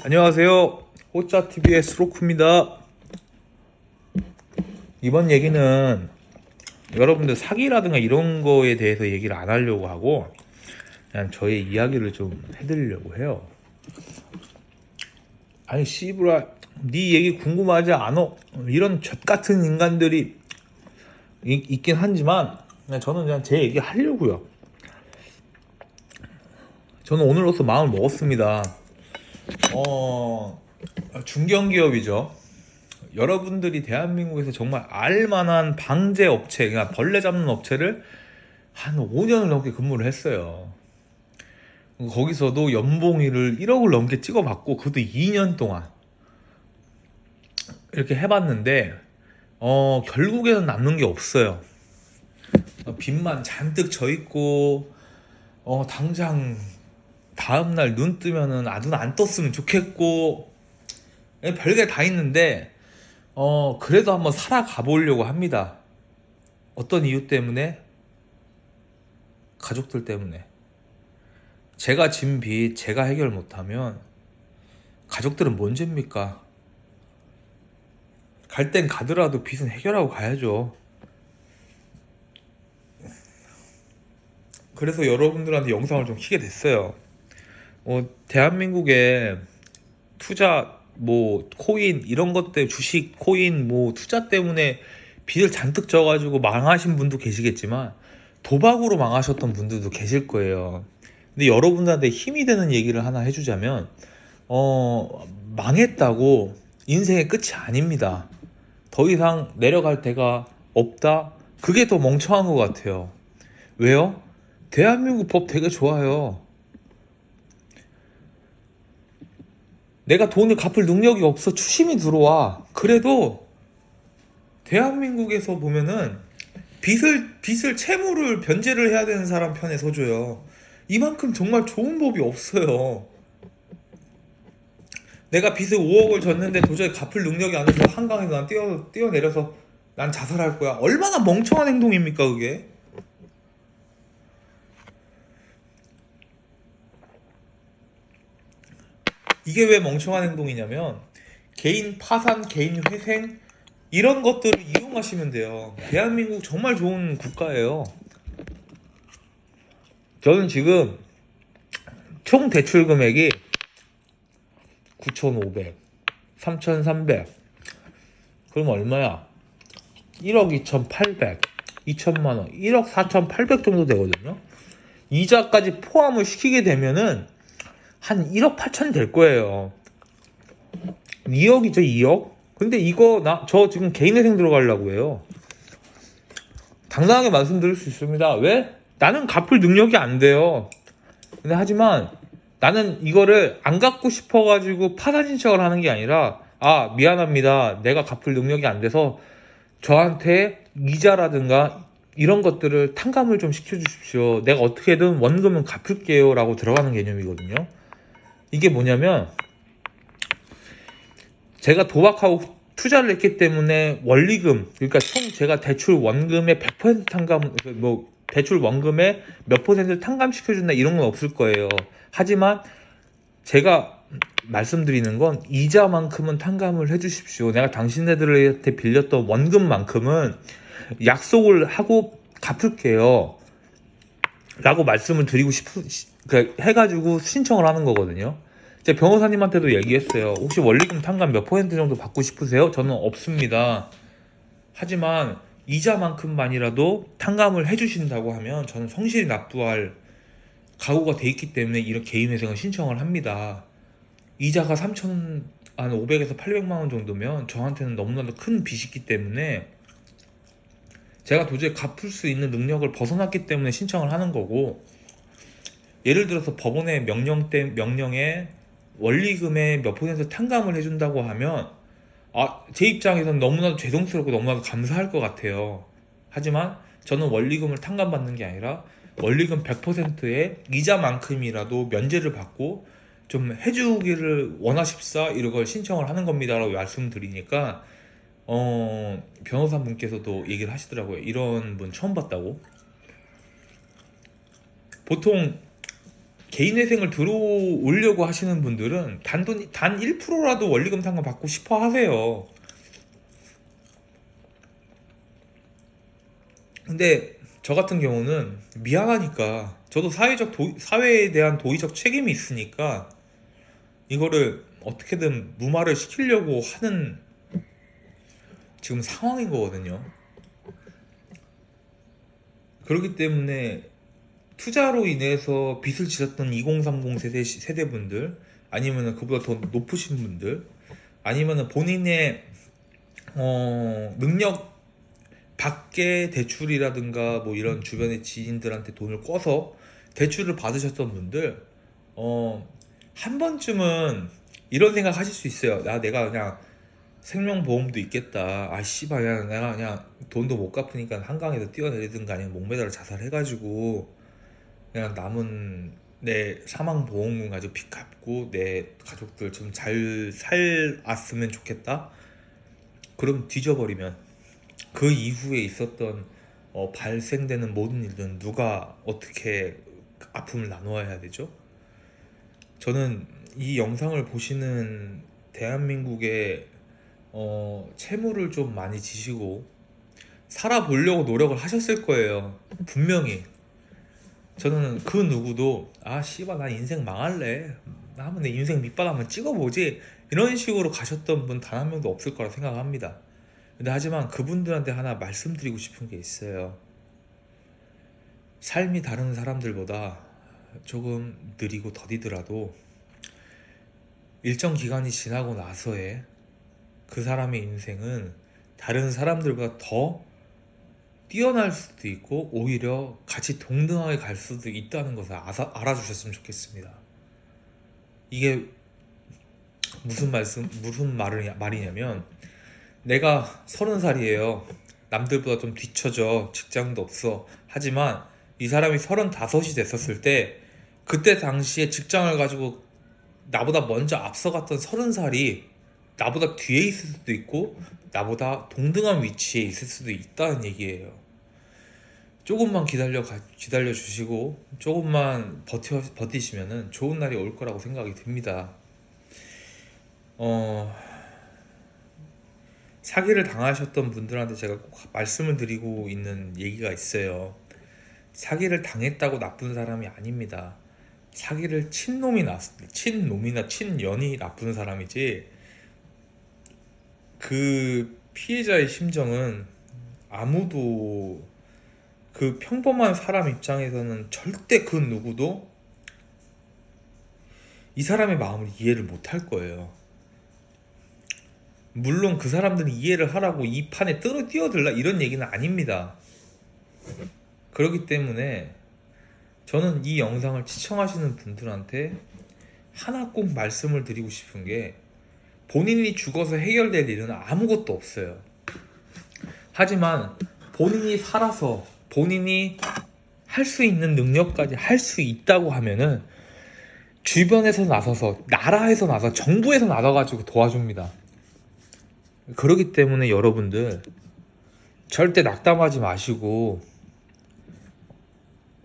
안녕하세요. 호짜TV의 스로크입니다. 이번 얘기는 여러분들 사기라든가 이런 거에 대해서 얘기를 안 하려고 하고 그냥 저의 이야기를 좀 해드리려고 해요. 아니 씨부라 네 얘기 궁금하지 않아? 이런 젖같은 인간들이 있긴 하지만 저는 그냥 제 얘기 하려고요. 저는 오늘로써 마음을 먹었습니다. 중견기업이죠. 여러분들이 대한민국에서 정말 알만한 방제 업체, 그러니까 벌레 잡는 업체를 한 5년을 넘게 근무를 했어요. 거기서도 연봉일을 1억을 넘게 찍어봤고, 그것도 2년 동안 이렇게 해봤는데, 결국에는 남는 게 없어요. 빚만 잔뜩 져있고, 당장 다음날 눈 뜨면은 눈 안 떴으면 좋겠고, 별게 다 있는데, 그래도 한번 살아가 보려고 합니다. 어떤 이유 때문에? 가족들 때문에. 제가 진 빚 제가 해결 못하면 가족들은 뭔 죄입니까? 갈 땐 가더라도 빚은 해결하고 가야죠. 그래서 여러분들한테 영상을 좀 키게 됐어요. 대한민국에 투자 코인 이런 것 때문에 주식 코인 투자 때문에 빚을 잔뜩 져가지고 망하신 분도 계시겠지만 도박으로 망하셨던 분들도 계실 거예요. 근데 여러분들한테 힘이 되는 얘기를 하나 해주자면 망했다고 인생의 끝이 아닙니다. 더 이상 내려갈 데가 없다? 그게 더 멍청한 것 같아요. 왜요? 대한민국 법 되게 좋아요. 내가 돈을 갚을 능력이 없어 추심이 들어와. 그래도 대한민국에서 보면은 빚을 채무를 변제를 해야 되는 사람 편에 서줘요. 이만큼 정말 좋은 법이 없어요. 내가 빚을 5억을 졌는데 도저히 갚을 능력이 안 돼서 한강에서 난 뛰어내려서 난 자살할 거야. 얼마나 멍청한 행동입니까 그게? 이게 왜 멍청한 행동이냐면 개인 파산, 개인 회생 이런 것들을 이용하시면 돼요. 대한민국 정말 좋은 국가예요. 저는 지금 총 대출 금액이 9,500, 3,300 그럼 얼마야? 1억 2,800, 2천만 원, 1억 4,800 정도 되거든요. 이자까지 포함을 시키게 되면은 한 1억 8천 될 거예요. 2억이죠, 2억? 근데 저 지금 개인회생 들어가려고 해요. 당당하게 말씀드릴 수 있습니다. 왜? 나는 갚을 능력이 안 돼요. 근데 하지만 나는 이거를 안 갚고 싶어가지고 파산 신청을 하는 게 아니라 미안합니다. 내가 갚을 능력이 안 돼서 저한테 이자라든가 이런 것들을 탕감을 좀 시켜주십시오. 내가 어떻게든 원금은 갚을게요 라고 들어가는 개념이거든요. 이게 뭐냐면 제가 도박하고 투자를 했기 때문에 원리금, 그러니까 총 제가 대출 원금의 100% 탕감, 대출 원금의 몇 퍼센트 탕감시켜준다 이런 건 없을 거예요. 하지만 제가 말씀드리는 건 이자만큼은 탕감을 해주십시오. 내가 당신네들한테 빌렸던 원금만큼은 약속을 하고 갚을게요 라고 말씀을 드리고 해가지고 신청을 하는 거거든요. 제 변호사님한테도 얘기했어요. 혹시 원리금 탕감 몇 퍼센트 정도 받고 싶으세요? 저는 없습니다. 하지만 이자만큼만이라도 탕감을 해주신다고 하면 저는 성실히 납부할 각오가 돼 있기 때문에 이런 개인회생을 신청을 합니다. 이자가 500에서 800만 원 정도면 저한테는 너무나도 큰 빚이 있기 때문에 제가 도저히 갚을 수 있는 능력을 벗어났기 때문에 신청을 하는 거고, 예를 들어서 법원의 명령에 원리금의 몇 퍼센트 탕감을 해준다고 하면 제 입장에서는 너무나도 죄송스럽고 너무나도 감사할 것 같아요. 하지만 저는 원리금을 탕감받는 게 아니라 원리금 100%의 이자만큼이라도 면제를 받고 좀 해주기를 원하십사 이런 걸 신청을 하는 겁니다 라고 말씀드리니까 변호사분께서도 얘기를 하시더라고요. 이런 분 처음 봤다고. 보통 개인 회생을 들어오려고 하시는 분들은 단 1%라도 원리금 탕감 받고 싶어 하세요. 근데 저 같은 경우는 미안하니까, 저도 사회에 대한 도의적 책임이 있으니까 이거를 어떻게든 무마를 시키려고 하는 지금 상황인 거거든요. 그렇기 때문에 투자로 인해서 빚을 지셨던 2030 세대분들, 아니면 그보다 더 높으신 분들, 아니면 본인의 능력 밖에 대출이라든가 뭐 이런 주변의 지인들한테 돈을 꿔서 대출을 받으셨던 분들, 한 번쯤은 이런 생각 하실 수 있어요. 내가 그냥 생명보험도 있겠다. 아 씨발, 그냥 내가 그냥 돈도 못 갚으니까 한강에서 뛰어내리든가 아니면 목매달아 자살해가지고 그냥 남은 내 사망보험금 가지고 빚 갚고 내 가족들 좀 잘 살았으면 좋겠다. 그럼 뒤져버리면 그 이후에 있었던 발생되는 모든 일들은 누가 어떻게 아픔을 나누어야 해야 되죠? 저는 이 영상을 보시는 대한민국의 채무를 좀 많이 지시고 살아보려고 노력을 하셨을 거예요. 분명히. 저는 그 누구도 아 씨발 나 인생 망할래, 나 한번 내 인생 밑바닥 한번 찍어보지, 이런 식으로 가셨던 분 단 한 명도 없을 거라 생각합니다. 근데 하지만 그분들한테 하나 말씀드리고 싶은 게 있어요. 삶이 다른 사람들보다 조금 느리고 더디더라도 일정 기간이 지나고 나서의 그 사람의 인생은 다른 사람들보다 더 뛰어날 수도 있고 오히려 같이 동등하게 갈 수도 있다는 것을 알아주셨으면 좋겠습니다. 이게 무슨 말이냐면, 내가 30살이에요. 남들보다 좀 뒤처져. 직장도 없어. 하지만 이 사람이 35이 됐었을 때, 그때 당시에 직장을 가지고 나보다 먼저 앞서갔던 30살이 나보다 뒤에 있을 수도 있고 나보다 동등한 위치에 있을 수도 있다는 얘기예요. 조금만 기다려 주시고 조금만 버티시면은 좋은 날이 올 거라고 생각이 듭니다. 사기를 당하셨던 분들한테 제가 꼭 말씀을 드리고 있는 얘기가 있어요. 사기를 당했다고 나쁜 사람이 아닙니다. 사기를 친놈이나 친년이 나쁜 사람이지, 그 피해자의 심정은 아무도, 그 평범한 사람 입장에서는 절대 그 누구도 이 사람의 마음을 이해를 못할 거예요. 물론 그 사람들이 이해를 하라고 이 판에 뛰어들라 이런 얘기는 아닙니다. 그렇기 때문에 저는 이 영상을 시청하시는 분들한테 하나 꼭 말씀을 드리고 싶은 게, 본인이 죽어서 해결될 일은 아무것도 없어요. 하지만 본인이 살아서 본인이 할 수 있는 능력까지 할 수 있다고 하면은 주변에서 나서서, 나라에서 나서, 정부에서 나서가지고 도와줍니다. 그렇기 때문에 여러분들 절대 낙담하지 마시고,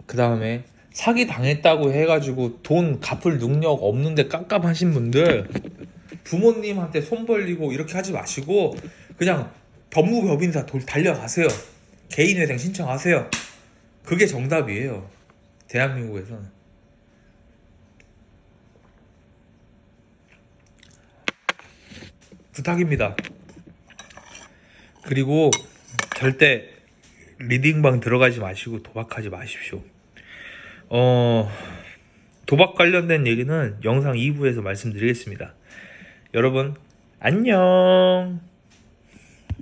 그 다음에 사기 당했다고 해가지고 돈 갚을 능력 없는데 깝깝하신 분들, 부모님한테 손 벌리고 이렇게 하지 마시고 그냥 법무법인사 달려가세요. 개인회생 신청하세요. 그게 정답이에요, 대한민국에서는. 부탁입니다. 그리고 절대 리딩방 들어가지 마시고 도박하지 마십시오. 도박 관련된 얘기는 영상 2부에서 말씀드리겠습니다. 여러분 안녕.